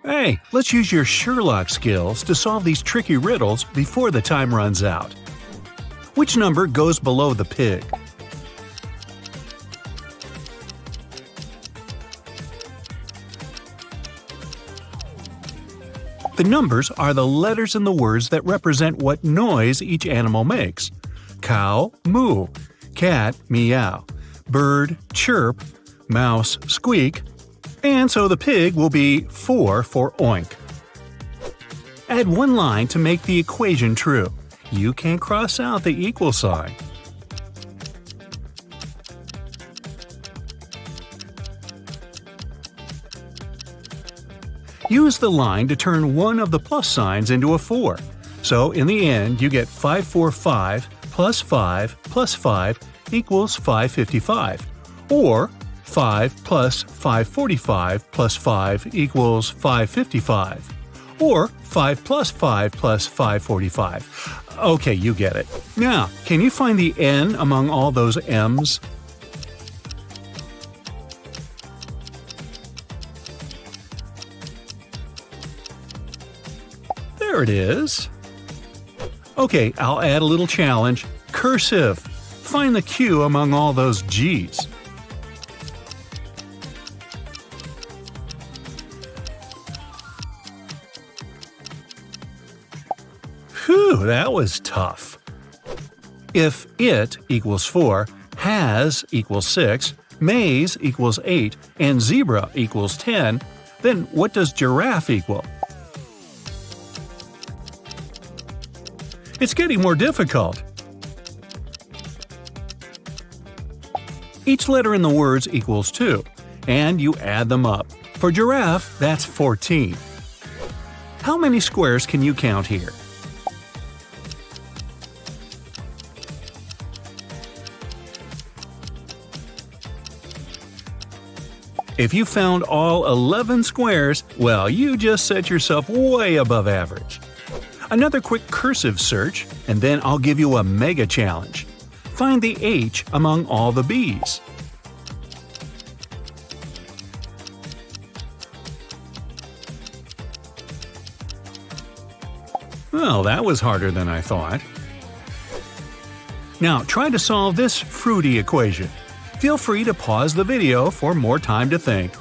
Hey, let's use your Sherlock skills to solve these tricky riddles before the time runs out. Which number goes below the pig? The numbers are the letters in the words that represent what noise each animal makes. Cow, moo. Cat, meow. Bird, chirp. Mouse, squeak. And so the pig will be 4 for oink. Add one line to make the equation true. You can cross out the equal sign. Use the line to turn one of the plus signs into a 4. So in the end, you get 545 plus 5 equals 555. Or 5 plus 545 plus 5 equals 555. Or 5 plus 5 plus 545. Okay, you get it. Now, can you find the N among all those M's? There it is. Okay, I'll add a little challenge. Cursive. Find the Q among all those G's. Whew, that was tough. If it equals 4, has equals 6, maze equals 8, and zebra equals 10, then what does giraffe equal? It's getting more difficult. Each letter in the words equals 2, and you add them up. For giraffe, that's 14. How many squares can you count here? If you found all 11 squares, well, you just set yourself way above average. Another quick cursive search, and then I'll give you a mega challenge. Find the H among all the B's. Well, that was harder than I thought. Now try to solve this fruity equation. Feel free to pause the video for more time to think.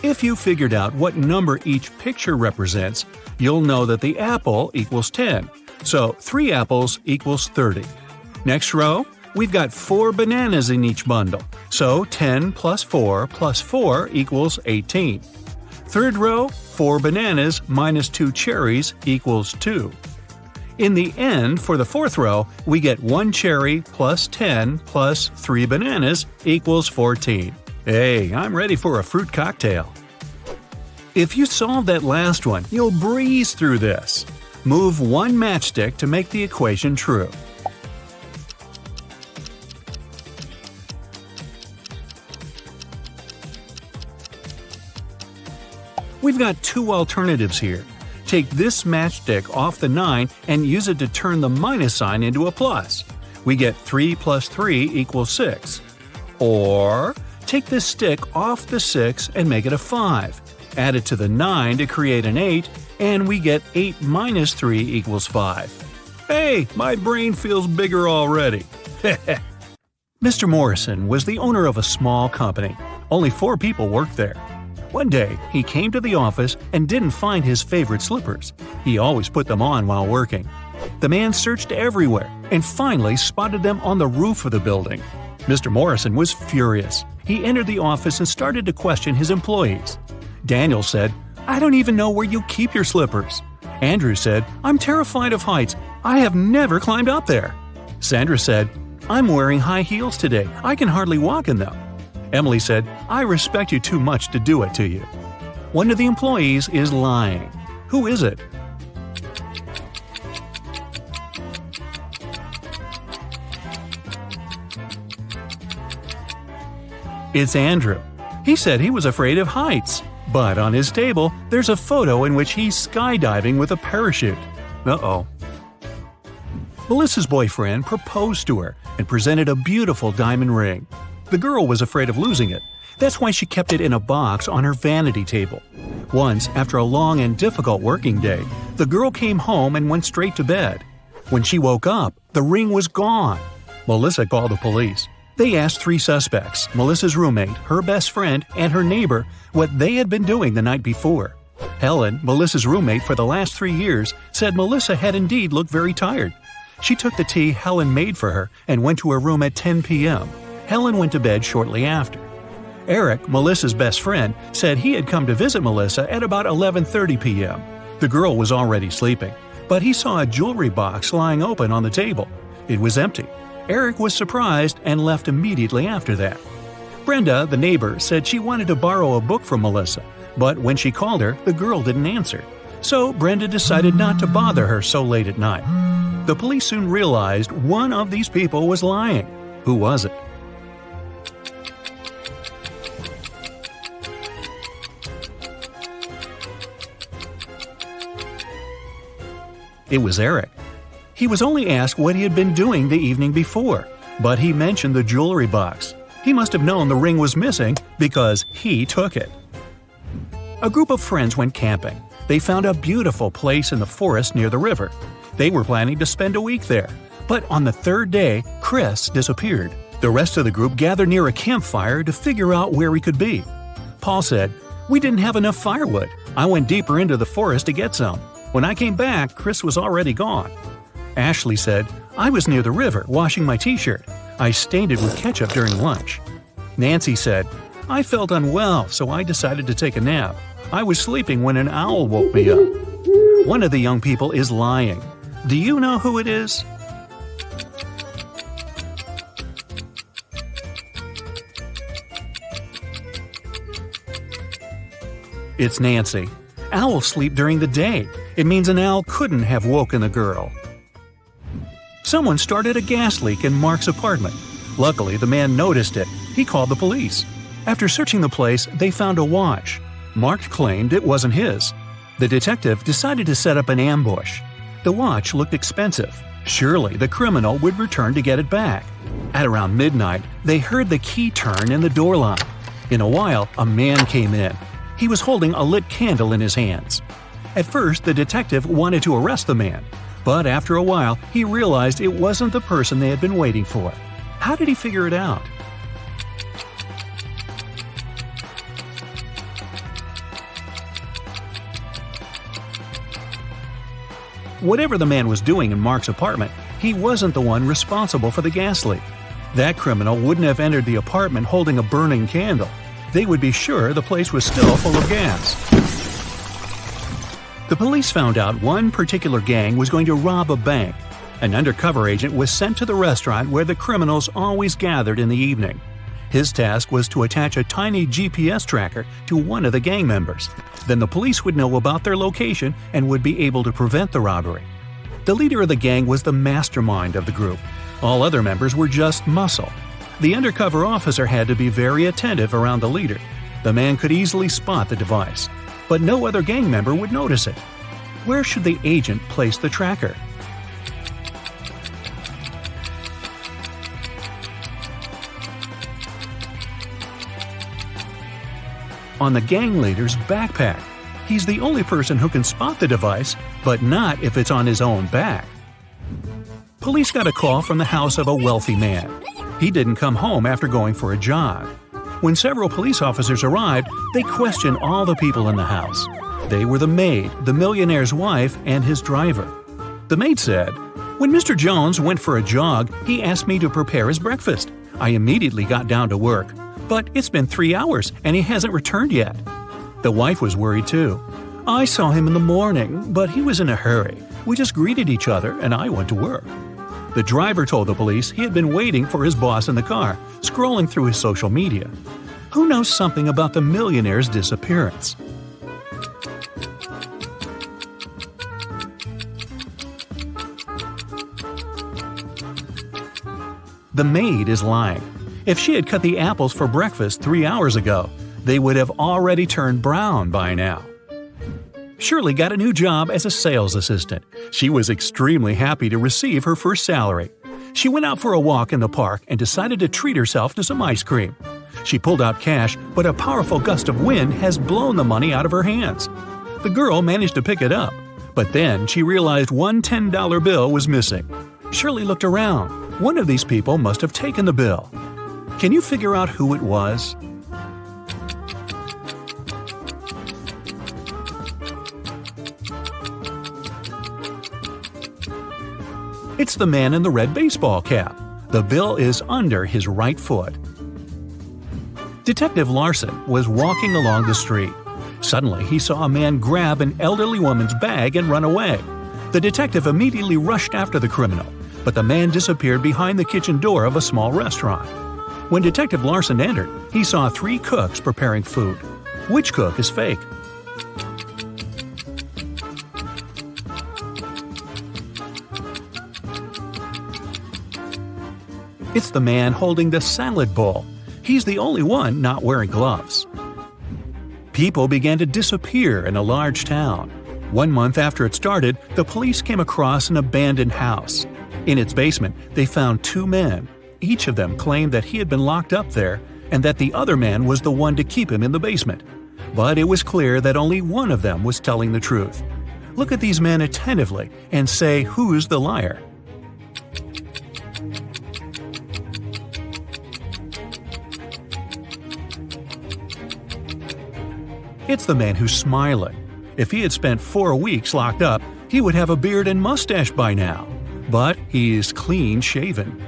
If you figured out what number each picture represents, you'll know that the apple equals 10, so 3 apples equals 30. Next row, we've got 4 bananas in each bundle, so 10 plus 4 equals 18. Third row, 4 bananas minus 2 cherries equals 2. In the end, for the fourth row, we get 1 cherry plus 10 plus 3 bananas equals 14. Hey, I'm ready for a fruit cocktail. If you solve that last one, you'll breeze through this. Move one matchstick to make the equation true. We've got 2 alternatives here. Take this matchstick off the 9 and use it to turn the minus sign into a plus. We get 3 plus 3 equals 6. Or take this stick off the 6 and make it a 5. Add it to the 9 to create an 8, and we get 8 minus 3 equals 5. Hey, my brain feels bigger already. Mr. Morrison was the owner of a small company. Only 4 people worked there. One day, he came to the office and didn't find his favorite slippers. He always put them on while working. The man searched everywhere and finally spotted them on the roof of the building. Mr. Morrison was furious. He entered the office and started to question his employees. Daniel said, "I don't even know where you keep your slippers." Andrew said, "I'm terrified of heights. I have never climbed up there." Sandra said, "I'm wearing high heels today. I can hardly walk in them." Emily said, "I respect you too much to do it to you." One of the employees is lying. Who is it? It's Andrew. He said he was afraid of heights. But on his table, there's a photo in which he's skydiving with a parachute. Uh-oh. Melissa's boyfriend proposed to her and presented a beautiful diamond ring. The girl was afraid of losing it. That's why she kept it in a box on her vanity table. Once, after a long and difficult working day, the girl came home and went straight to bed. When she woke up, the ring was gone. Melissa called the police. They asked 3 suspects, Melissa's roommate, her best friend, and her neighbor, what they had been doing the night before. Helen, Melissa's roommate for the last 3 years, said Melissa had indeed looked very tired. She took the tea Helen made for her and went to her room at 10 p.m. Helen went to bed shortly after. Eric, Melissa's best friend, said he had come to visit Melissa at about 11:30 p.m. The girl was already sleeping, but he saw a jewelry box lying open on the table. It was empty. Eric was surprised and left immediately after that. Brenda, the neighbor, said she wanted to borrow a book from Melissa, but when she called her, the girl didn't answer. So Brenda decided not to bother her so late at night. The police soon realized one of these people was lying. Who was it? It was Eric. He was only asked what he had been doing the evening before, but he mentioned the jewelry box. He must have known the ring was missing because he took it. A group of friends went camping. They found a beautiful place in the forest near the river. They were planning to spend a week there. But on the 3rd day, Chris disappeared. The rest of the group gathered near a campfire to figure out where he could be. Paul said, "We didn't have enough firewood. I went deeper into the forest to get some. When I came back, Chris was already gone." Ashley said, "I was near the river washing my t-shirt. I stained it with ketchup during lunch." Nancy said, "I felt unwell, so I decided to take a nap. I was sleeping when an owl woke me up." One of the young people is lying. Do you know who it is? It's Nancy. Owls sleep during the day. It means an owl couldn't have woken the girl. Someone started a gas leak in Mark's apartment. Luckily, the man noticed it. He called the police. After searching the place, they found a watch. Mark claimed it wasn't his. The detective decided to set up an ambush. The watch looked expensive. Surely the criminal would return to get it back. At around midnight, they heard the key turn in the door lock. In a while, a man came in. He was holding a lit candle in his hands. At first, the detective wanted to arrest the man, but after a while, he realized it wasn't the person they had been waiting for. How did he figure it out? Whatever the man was doing in Mark's apartment, he wasn't the one responsible for the gas leak. That criminal wouldn't have entered the apartment holding a burning candle. They would be sure the place was still full of gas. The police found out one particular gang was going to rob a bank. An undercover agent was sent to the restaurant where the criminals always gathered in the evening. His task was to attach a tiny GPS tracker to one of the gang members. Then the police would know about their location and would be able to prevent the robbery. The leader of the gang was the mastermind of the group. All other members were just muscle. The undercover officer had to be very attentive around the leader. The man could easily spot the device, but no other gang member would notice it. Where should the agent place the tracker? On the gang leader's backpack. He's the only person who can spot the device, but not if it's on his own back. Police got a call from the house of a wealthy man. He didn't come home after going for a jog. When several police officers arrived, they questioned all the people in the house. They were the maid, the millionaire's wife, and his driver. The maid said, "When Mr. Jones went for a jog, he asked me to prepare his breakfast. I immediately got down to work. But it's been 3 hours and he hasn't returned yet." The wife was worried too. "I saw him in the morning, but he was in a hurry. We just greeted each other and I went to work." The driver told the police he had been waiting for his boss in the car, scrolling through his social media. Who knows something about the millionaire's disappearance? The maid is lying. If she had cut the apples for breakfast 3 hours ago, they would have already turned brown by now. Shirley got a new job as a sales assistant. She was extremely happy to receive her first salary. She went out for a walk in the park and decided to treat herself to some ice cream. She pulled out cash, but a powerful gust of wind has blown the money out of her hands. The girl managed to pick it up, but then she realized one $10 bill was missing. Shirley looked around. One of these people must have taken the bill. Can you figure out who it was? It's the man in the red baseball cap. The bill is under his right foot. Detective Larson was walking along the street. Suddenly, he saw a man grab an elderly woman's bag and run away. The detective immediately rushed after the criminal, but the man disappeared behind the kitchen door of a small restaurant. When Detective Larson entered, he saw 3 cooks preparing food. Which cook is fake? It's the man holding the salad bowl. He's the only one not wearing gloves. People began to disappear in a large town. 1 month after it started, the police came across an abandoned house. In its basement, they found 2 men. Each of them claimed that he had been locked up there and that the other man was the one to keep him in the basement. But it was clear that only one of them was telling the truth. Look at these men attentively and say who's the liar. It's the man who's smiling. If he had spent 4 weeks locked up, he would have a beard and mustache by now. But he is clean-shaven.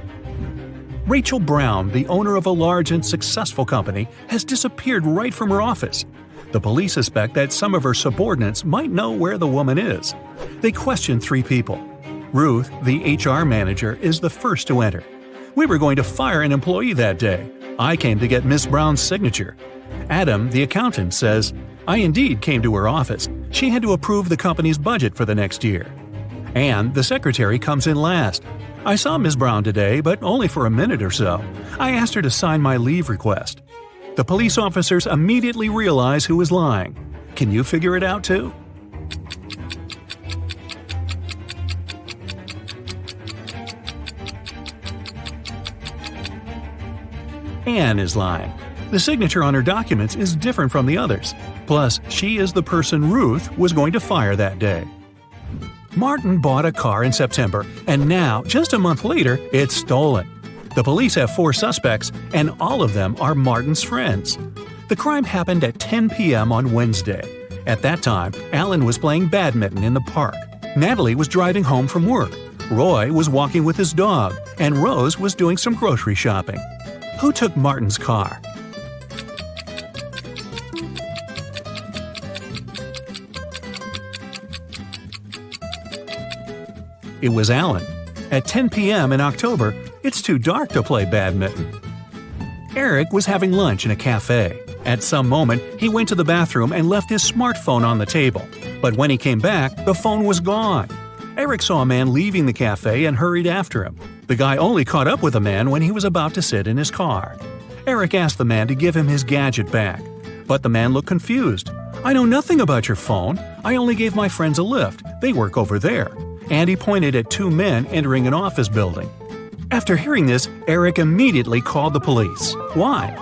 Rachel Brown, the owner of a large and successful company, has disappeared right from her office. The police suspect that some of her subordinates might know where the woman is. They question 3 people. Ruth, the HR manager, is the first to enter. "We were going to fire an employee that day. I came to get Miss Brown's signature." Adam, the accountant, says, "I indeed came to her office. She had to approve the company's budget for the next year." And the secretary comes in last. "I saw Miss Brown today, but only for a minute or so. I asked her to sign my leave request." The police officers immediately realize who is lying. Can you figure it out too? Anne is lying. The signature on her documents is different from the others. Plus, she is the person Ruth was going to fire that day. Martin bought a car in September, and now, just a month later, it's stolen. The police have 4 suspects, and all of them are Martin's friends. The crime happened at 10 p.m. on Wednesday. At that time, Alan was playing badminton in the park. Natalie was driving home from work. Roy was walking with his dog, and Rose was doing some grocery shopping. Who took Martin's car? It was Alan. At 10 p.m. in October, it's too dark to play badminton. Eric was having lunch in a cafe. At some moment, he went to the bathroom and left his smartphone on the table. But when he came back, the phone was gone. Eric saw a man leaving the cafe and hurried after him. The guy only caught up with the man when he was about to sit in his car. Eric asked the man to give him his gadget back. But the man looked confused. "I know nothing about your phone. I only gave my friends a lift. They work over there." And he pointed at 2 men entering an office building. After hearing this, Eric immediately called the police. Why?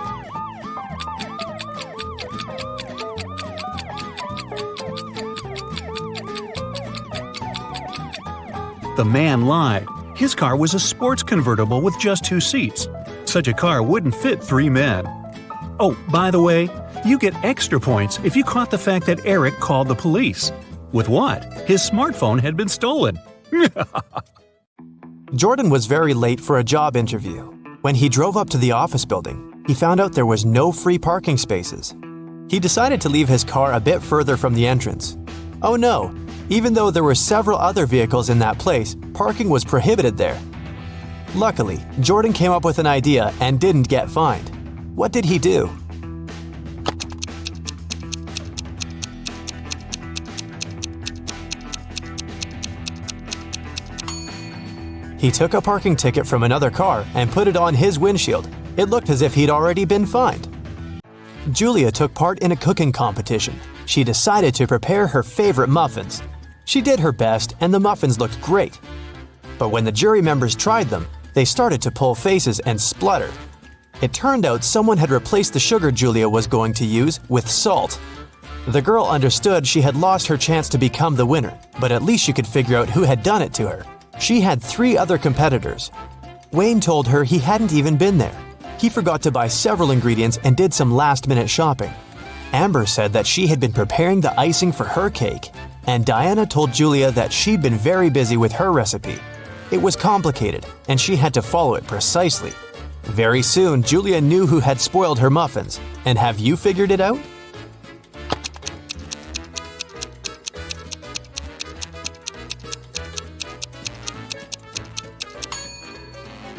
The man lied. His car was a sports convertible with just 2 seats. Such a car wouldn't fit 3 men. Oh, by the way, you get extra points if you caught the fact that Eric called the police. With what? His smartphone had been stolen. Jordan was very late for a job interview. When he drove up to the office building, he found out there was no free parking spaces. He decided to leave his car a bit further from the entrance. Oh no! Even though there were several other vehicles in that place, parking was prohibited there. Luckily, Jordan came up with an idea and didn't get fined. What did he do? He took a parking ticket from another car and put it on his windshield. It looked as if he'd already been fined. Julia took part in a cooking competition. she decided to prepare her favorite muffins. She did her best and the muffins looked great. But when the jury members tried them, they started to pull faces and splutter. It turned out someone had replaced the sugar Julia was going to use with salt. The girl understood she had lost her chance to become the winner, but at least she could figure out who had done it to her. She had 3 other competitors. Wayne told her he hadn't even been there. He forgot to buy several ingredients and did some last-minute shopping. Amber said that she had been preparing the icing for her cake, and Diana told Julia that she'd been very busy with her recipe. It was complicated, and she had to follow it precisely. Very soon, Julia knew who had spoiled her muffins. And have you figured it out?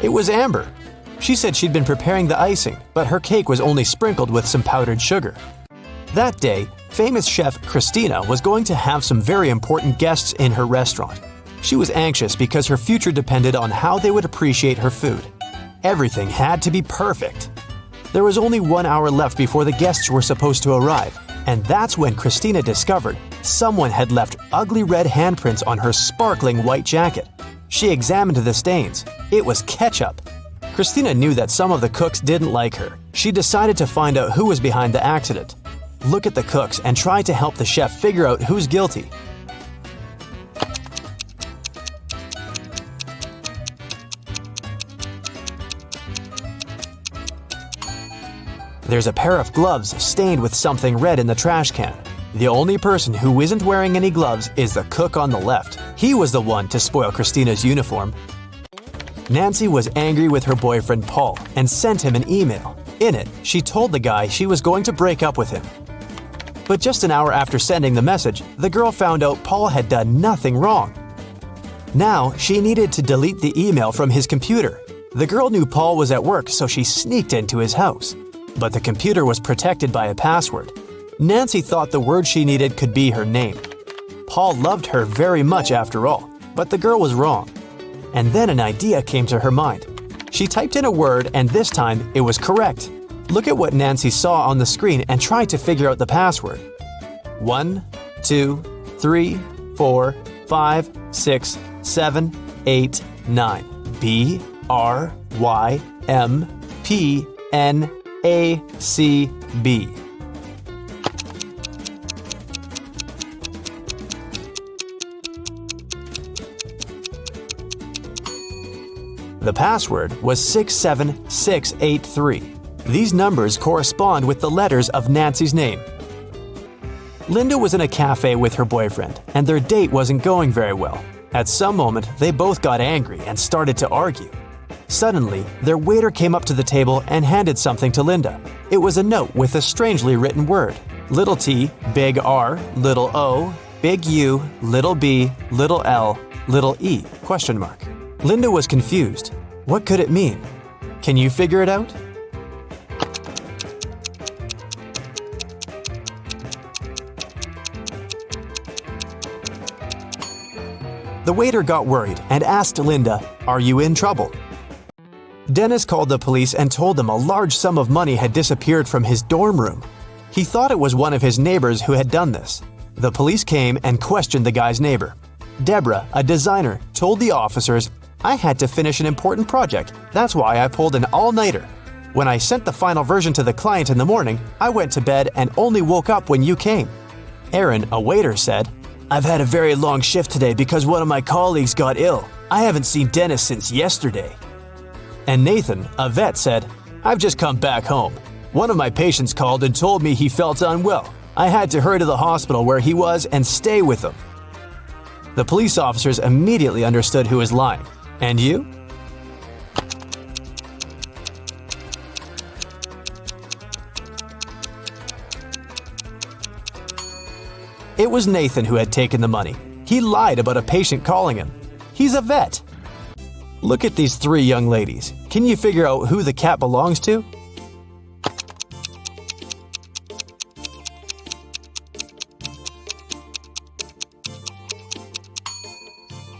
It was Amber. She said she'd been preparing the icing, but her cake was only sprinkled with some powdered sugar. That day, famous chef Christina was going to have some very important guests in her restaurant. She was anxious because her future depended on how they would appreciate her food. Everything had to be perfect. There was only 1 hour left before the guests were supposed to arrive, and that's when Christina discovered someone had left ugly red handprints on her sparkling white jacket. She examined the stains. It was ketchup. Christina knew that some of the cooks didn't like her. She decided to find out who was behind the accident. Look at the cooks and try to help the chef figure out who's guilty. There's a pair of gloves stained with something red in the trash can. The only person who isn't wearing any gloves is the cook on the left. He was the one to spoil Christina's uniform. Nancy was angry with her boyfriend Paul and sent him an email. In it, she told the guy she was going to break up with him. But just an hour after sending the message, the girl found out Paul had done nothing wrong. Now, she needed to delete the email from his computer. The girl knew Paul was at work, so she sneaked into his house. But the computer was protected by a password. Nancy thought the word she needed could be her name. Paul loved her very much after all, but the girl was wrong. And then an idea came to her mind. She typed in a word and this time it was correct. Look at what Nancy saw on the screen and try to figure out the password. 1, 2, 3, 4, 5, 6, 7, 8, 9. BRYMPNACB. The password was 67683. These numbers correspond with the letters of Nancy's name. Linda was in a cafe with her boyfriend, and their date wasn't going very well. At some moment, they both got angry and started to argue. Suddenly, their waiter came up to the table and handed something to Linda. It was a note with a strangely written word. Little t, big R, little O, big U, little b, little L, little e, question mark. Linda was confused. What could it mean? Can you figure it out? The waiter got worried and asked Linda, "Are you in trouble?" Dennis called the police and told them a large sum of money had disappeared from his dorm room. He thought it was one of his neighbors who had done this. The police came and questioned the guy's neighbor. Deborah, a designer, told the officers, "I had to finish an important project. That's why I pulled an all-nighter. When I sent the final version to the client in the morning, I went to bed and only woke up when you came." Aaron, a waiter, said, "I've had a very long shift today because one of my colleagues got ill. I haven't seen Dennis since yesterday." And Nathan, a vet, said, "I've just come back home. One of my patients called and told me he felt unwell. I had to hurry to the hospital where he was and stay with him." The police officers immediately understood who was lying. And you? It was Nathan who had taken the money. He lied about a patient calling him. He's a vet. Look at these 3 young ladies. Can you figure out who the cat belongs to?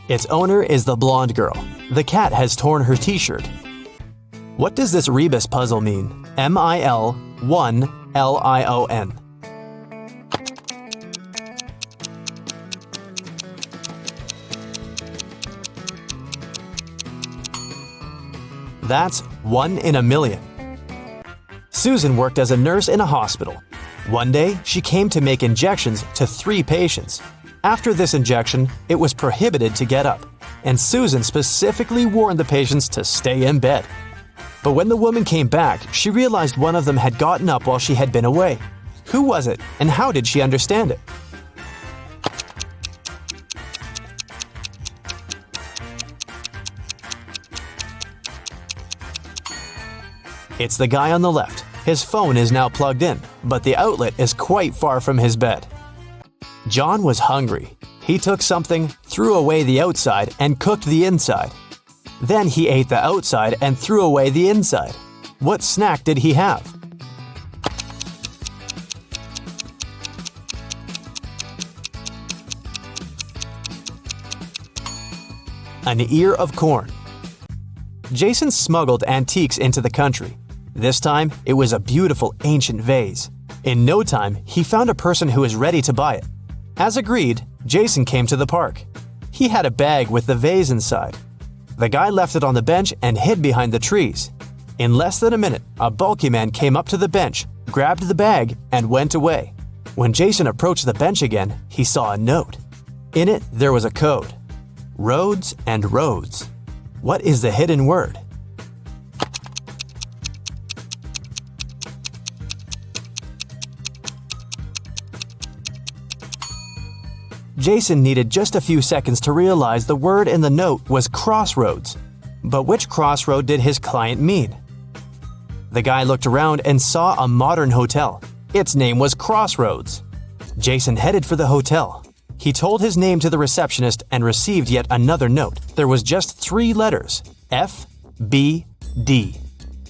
Its owner is the blonde girl. The cat has torn her t-shirt. What does this rebus puzzle mean? MIL1LION. That's 1 in a million. Susan worked as a nurse in a hospital. One day, she came to make injections to 3 patients. After this injection, it was prohibited to get up, and Susan specifically warned the patients to stay in bed. But when the woman came back, she realized one of them had gotten up while she had been away. Who was it, and how did she understand it? It's the guy on the left. His phone is now plugged in, but the outlet is quite far from his bed. John was hungry. He took something, threw away the outside, and cooked the inside. Then he ate the outside and threw away the inside. What snack did he have? An ear of corn. Jason smuggled antiques into the country. This time, it was a beautiful ancient vase. In no time, he found a person who was ready to buy it. As agreed, Jason came to the park. He had a bag with the vase inside. The guy left it on the bench and hid behind the trees. In less than a minute, a bulky man came up to the bench, grabbed the bag, and went away. When Jason approached the bench again, he saw a note. In it, there was a code. Roads and roads. What is the hidden word? Jason needed just a few seconds to realize the word in the note was crossroads. But which crossroad did his client mean? The guy looked around and saw a modern hotel. Its name was Crossroads. Jason headed for the hotel. He told his name to the receptionist and received yet another note. There was just 3 letters: F, B, D.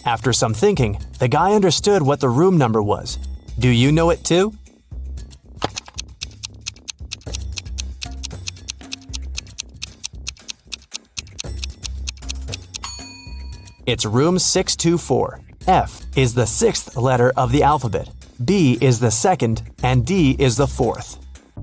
After some thinking, the guy understood what the room number was. Do you know it too? It's room 624. F is the 6th letter of the alphabet, B is the 2nd, and D is the 4th.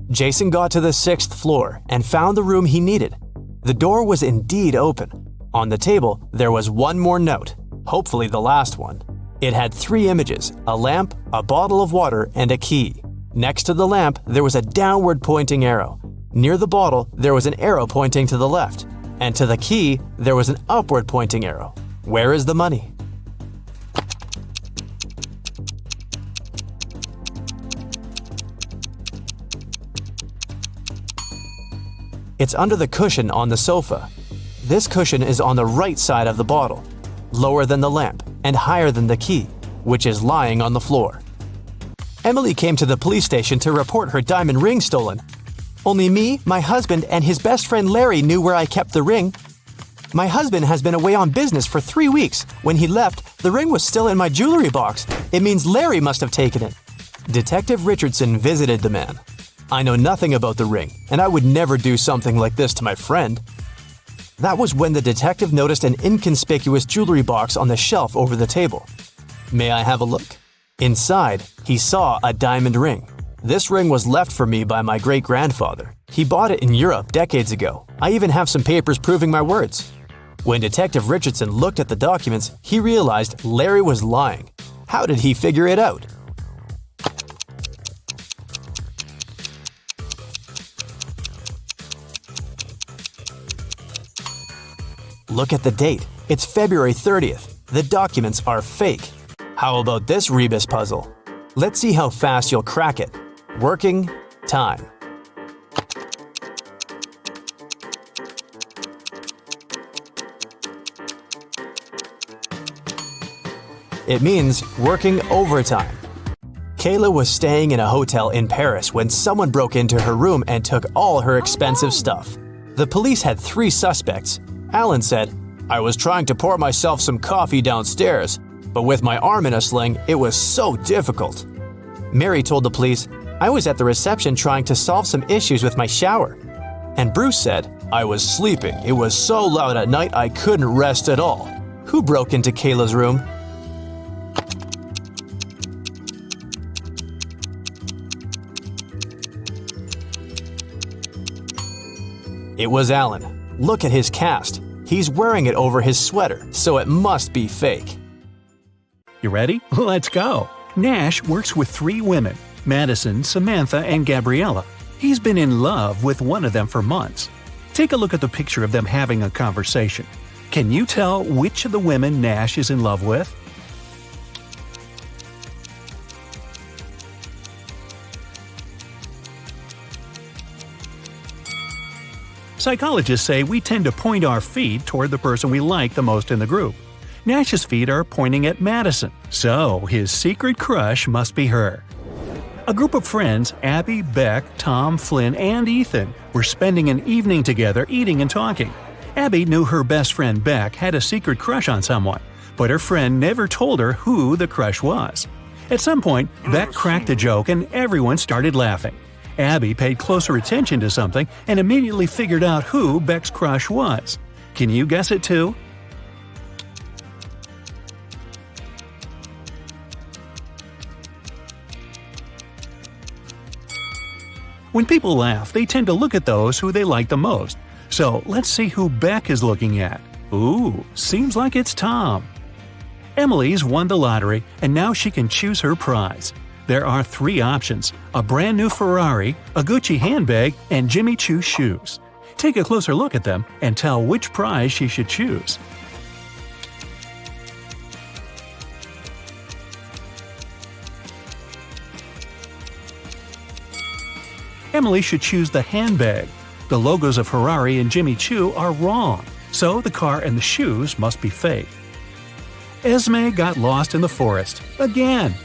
Jason got to the 6th floor and found the room he needed. The door was indeed open. On the table, there was one more note, hopefully the last one. It had 3 images: a lamp, a bottle of water, and a key. Next to the lamp, there was a downward pointing arrow. Near the bottle, there was an arrow pointing to the left. And to the key, there was an upward pointing arrow. Where is the money? It's under the cushion on the sofa. This cushion is on the right side of the bottle, lower than the lamp, and higher than the key, which is lying on the floor. Emily came to the police station to report her diamond ring stolen. Only me, my husband, and his best friend Larry knew where I kept the ring. My husband has been away on business for 3 weeks. When he left, the ring was still in my jewelry box. It means Larry must have taken it. Detective Richardson visited the man. I know nothing about the ring, and I would never do something like this to my friend. That was when the detective noticed an inconspicuous jewelry box on the shelf over the table. May I have a look? Inside, he saw a diamond ring. This ring was left for me by my great-grandfather. He bought it in Europe decades ago. I even have some papers proving my words. When Detective Richardson looked at the documents, he realized Larry was lying. How did he figure it out? Look at the date. It's February 30th. The documents are fake. How about this rebus puzzle? Let's see how fast you'll crack it. Working time. It means working overtime. Kayla was staying in a hotel in Paris when someone broke into her room and took all her expensive stuff. The police had 3 suspects. Alan said, "I was trying to pour myself some coffee downstairs, but with my arm in a sling, it was so difficult." Mary told the police, "I was at the reception trying to solve some issues with my shower." And Bruce said, "I was sleeping. It was so loud at night I couldn't rest at all." Who broke into Kayla's room? It was Alan. Look at his cast. He's wearing it over his sweater, so it must be fake. You ready? Let's go! Nash works with 3 women: Madison, Samantha, and Gabriella. He's been in love with one of them for months. Take a look at the picture of them having a conversation. Can you tell which of the women Nash is in love with? Psychologists say we tend to point our feet toward the person we like the most in the group. Nash's feet are pointing at Madison, so his secret crush must be her. A group of friends, Abby, Beck, Tom, Flynn, and Ethan, were spending an evening together eating and talking. Abby knew her best friend Beck had a secret crush on someone, but her friend never told her who the crush was. At some point, Beck cracked a joke and everyone started laughing. Abby paid closer attention to something and immediately figured out who Beck's crush was. Can you guess it too? When people laugh, they tend to look at those who they like the most. So let's see who Beck is looking at. Ooh, seems like it's Tom. Emily's won the lottery and now she can choose her prize. There are 3 options: a brand new Ferrari, a Gucci handbag, and Jimmy Choo shoes. Take a closer look at them and tell which prize she should choose. Emily should choose the handbag. The logos of Ferrari and Jimmy Choo are wrong, so the car and the shoes must be fake. Esme got lost in the forest again.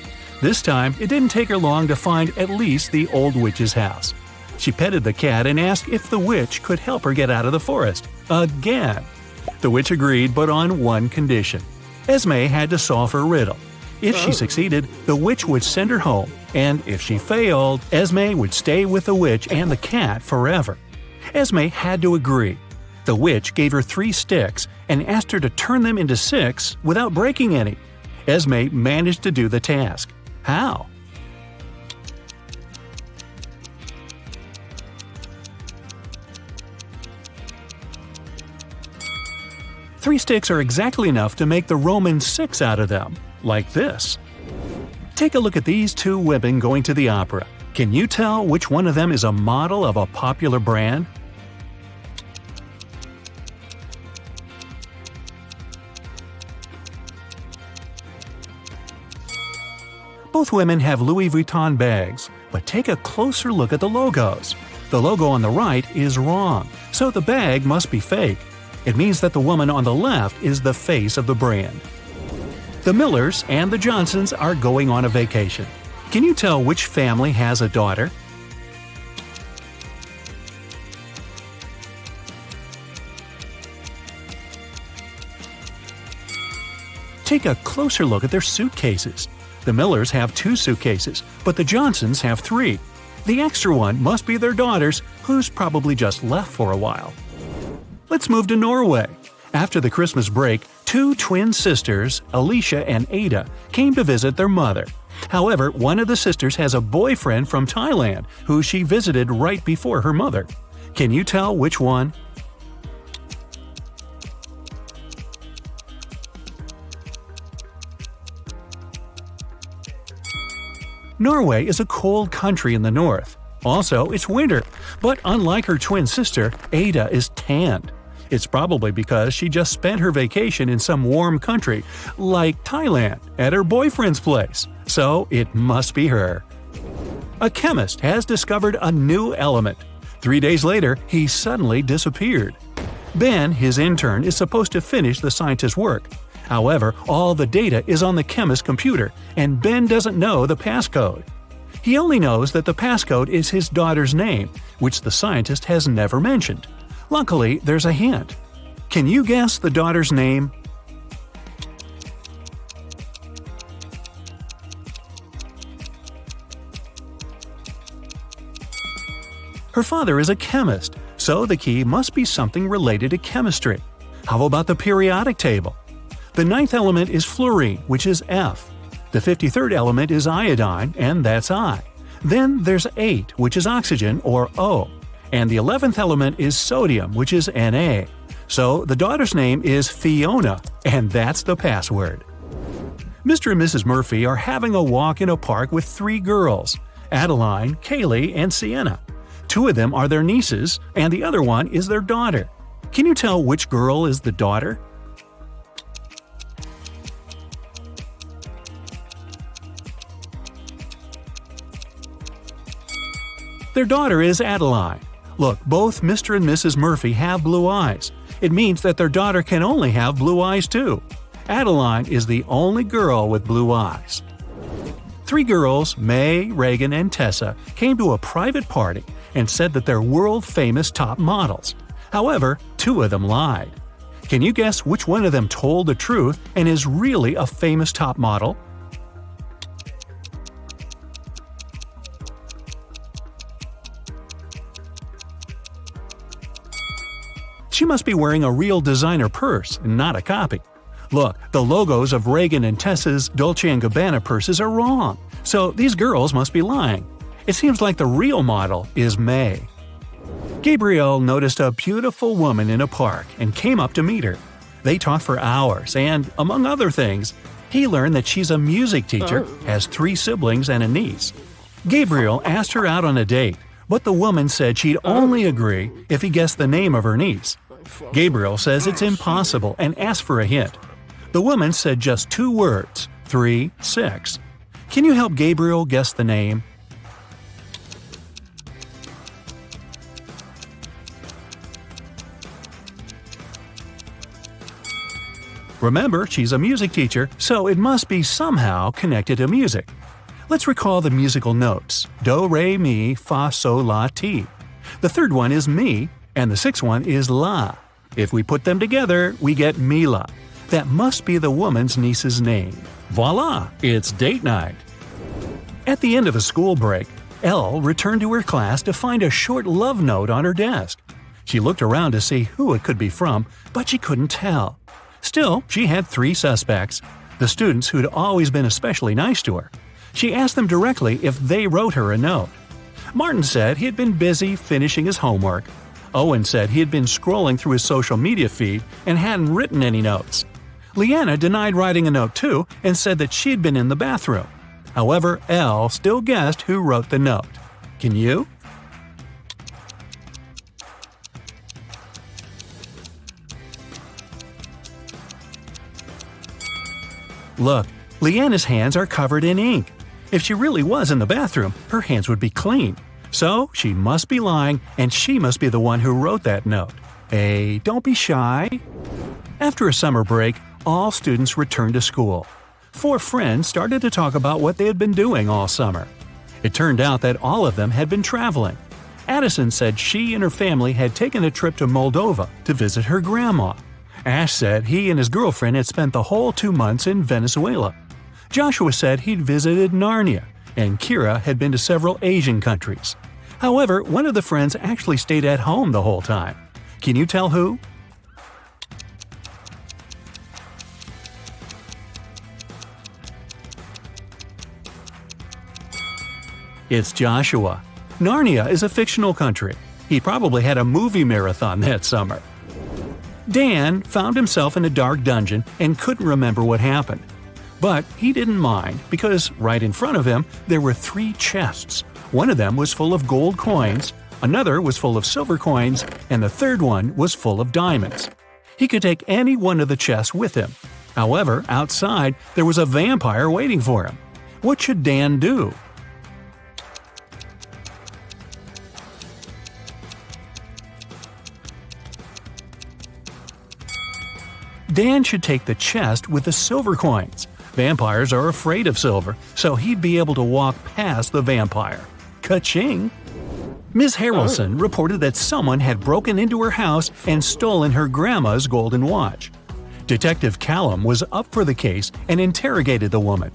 This time, it didn't take her long to find at least the old witch's house. She petted the cat and asked if the witch could help her get out of the forest. Again. The witch agreed, but on one condition. Esme had to solve her riddle. If she succeeded, the witch would send her home, and if she failed, Esme would stay with the witch and the cat forever. Esme had to agree. The witch gave her 3 sticks and asked her to turn them into 6 without breaking any. Esme managed to do the task. How? Three sticks are exactly enough to make the Roman 6 out of them, like this. Take a look at these 2 women going to the opera. Can you tell which one of them is a model of a popular brand? Both women have Louis Vuitton bags, but take a closer look at the logos. The logo on the right is wrong, so the bag must be fake. It means that the woman on the left is the face of the brand. The Millers and the Johnsons are going on a vacation. Can you tell which family has a daughter? Take a closer look at their suitcases. The Millers have 2 suitcases, but the Johnsons have 3. The extra one must be their daughter's, who's probably just left for a while. Let's move to Norway. After the Christmas break, 2 twin sisters, Alicia and Ada, came to visit their mother. However, one of the sisters has a boyfriend from Thailand who she visited right before her mother. Can you tell which one? Norway is a cold country in the north. Also, it's winter, but unlike her twin sister, Ada is tanned. It's probably because she just spent her vacation in some warm country, like Thailand, at her boyfriend's place. So it must be her. A chemist has discovered a new element. 3 days later, he suddenly disappeared. Ben, his intern, is supposed to finish the scientist's work. However, all the data is on the chemist's computer, and Ben doesn't know the passcode. He only knows that the passcode is his daughter's name, which the scientist has never mentioned. Luckily, there's a hint. Can you guess the daughter's name? Her father is a chemist, so the key must be something related to chemistry. How about the periodic table? The 9th element is fluorine, which is F. The 53rd element is iodine, and that's I. Then there's 8, which is oxygen, or O. And the 11th element is sodium, which is Na. So the daughter's name is Fiona, and that's the password. Mr. and Mrs. Murphy are having a walk in a park with 3 girls: Adeline, Kaylee, and Sienna. 2 of them are their nieces, and the other one is their daughter. Can you tell which girl is the daughter? Their daughter is Adeline. Look, both Mr. and Mrs. Murphy have blue eyes. It means that their daughter can only have blue eyes too. Adeline is the only girl with blue eyes. 3 girls, May, Reagan, and Tessa, came to a private party and said that they're world-famous top models. However, 2 of them lied. Can you guess which one of them told the truth and is really a famous top model? She must be wearing a real designer purse and not a copy. Look, the logos of Reagan and Tessa's Dolce & Gabbana purses are wrong, so these girls must be lying. It seems like the real model is May. Gabriel noticed a beautiful woman in a park and came up to meet her. They talked for hours and, among other things, he learned that she's a music teacher, has 3 siblings and a niece. Gabriel asked her out on a date, but the woman said she'd only agree if he guessed the name of her niece. Gabriel says it's impossible and asked for a hint. The woman said just 2 words, 3, 6. Can you help Gabriel guess the name? Remember, she's a music teacher, so it must be somehow connected to music. Let's recall the musical notes: do, re, mi, fa, sol, la, ti. The third one is mi, and the 6th one is la. If we put them together, we get Mila. That must be the woman's niece's name. Voila! It's date night. At the end of a school break, Elle returned to her class to find a short love note on her desk. She looked around to see who it could be from, but she couldn't tell. Still, she had 3 suspects: the students who'd always been especially nice to her. She asked them directly if they wrote her a note. Martin said he had been busy finishing his homework. Owen said he had been scrolling through his social media feed and hadn't written any notes. Leanna denied writing a note too and said that she'd been in the bathroom. However, Elle still guessed who wrote the note. Can you? Look, Leanna's hands are covered in ink. If she really was in the bathroom, her hands would be clean. So she must be lying, and she must be the one who wrote that note. Hey, don't be shy. After a summer break, all students returned to school. 4 friends started to talk about what they had been doing all summer. It turned out that all of them had been traveling. Addison said she and her family had taken a trip to Moldova to visit her grandma. Ash said he and his girlfriend had spent the whole 2 months in Venezuela. Joshua said he'd visited Narnia, and Kira had been to several Asian countries. However, one of the friends actually stayed at home the whole time. Can you tell who? It's Joshua. Narnia is a fictional country. He probably had a movie marathon that summer. Dan found himself in a dark dungeon and couldn't remember what happened. But he didn't mind because right in front of him there were 3 chests. One of them was full of gold coins, another was full of silver coins, and the third one was full of diamonds. He could take any one of the chests with him. However, outside there was a vampire waiting for him. What should Dan do? Dan should take the chest with the silver coins. Vampires are afraid of silver, so he'd be able to walk past the vampire. Ka-ching! Ms. Harrelson reported that someone had broken into her house and stolen her grandma's golden watch. Detective Callum was up for the case and interrogated the woman.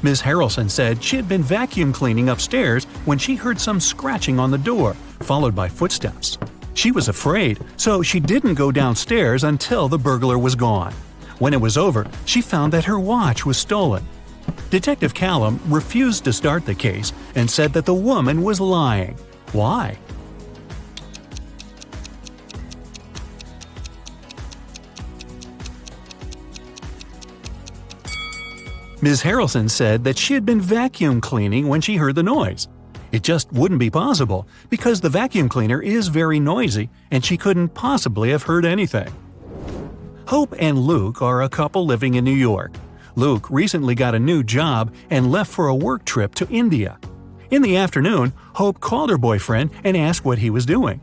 Ms. Harrelson said she had been vacuum cleaning upstairs when she heard some scratching on the door, followed by footsteps. She was afraid, so she didn't go downstairs until the burglar was gone. When it was over, she found that her watch was stolen. Detective Callum refused to start the case and said that the woman was lying. Why? Ms. Harrelson said that she had been vacuum cleaning when she heard the noise. It just wouldn't be possible because the vacuum cleaner is very noisy and she couldn't possibly have heard anything. Hope and Luke are a couple living in New York. Luke recently got a new job and left for a work trip to India. In the afternoon, Hope called her boyfriend and asked what he was doing.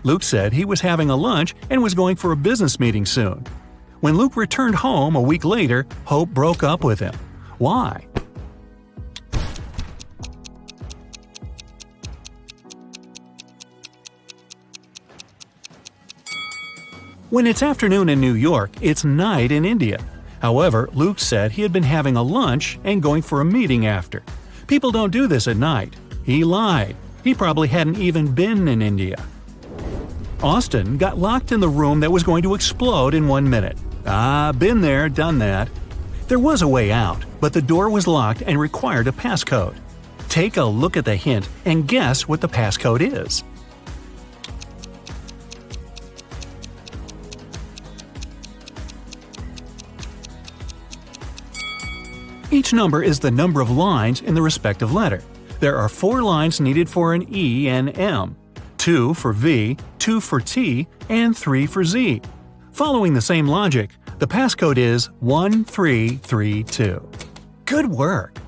Luke said he was having a lunch and was going for a business meeting soon. When Luke returned home a week later, Hope broke up with him. Why? When it's afternoon in New York, it's night in India. However, Luke said he had been having a lunch and going for a meeting after. People don't do this at night. He lied. He probably hadn't even been in India. Austin got locked in the room that was going to explode in 1 minute. Been there, done that. There was a way out, but the door was locked and required a passcode. Take a look at the hint and guess what the passcode is. Each number is the number of lines in the respective letter. There are 4 lines needed for an E and M, 2 for V, 2 for T, and 3 for Z. Following the same logic, the passcode is 1332. Good work!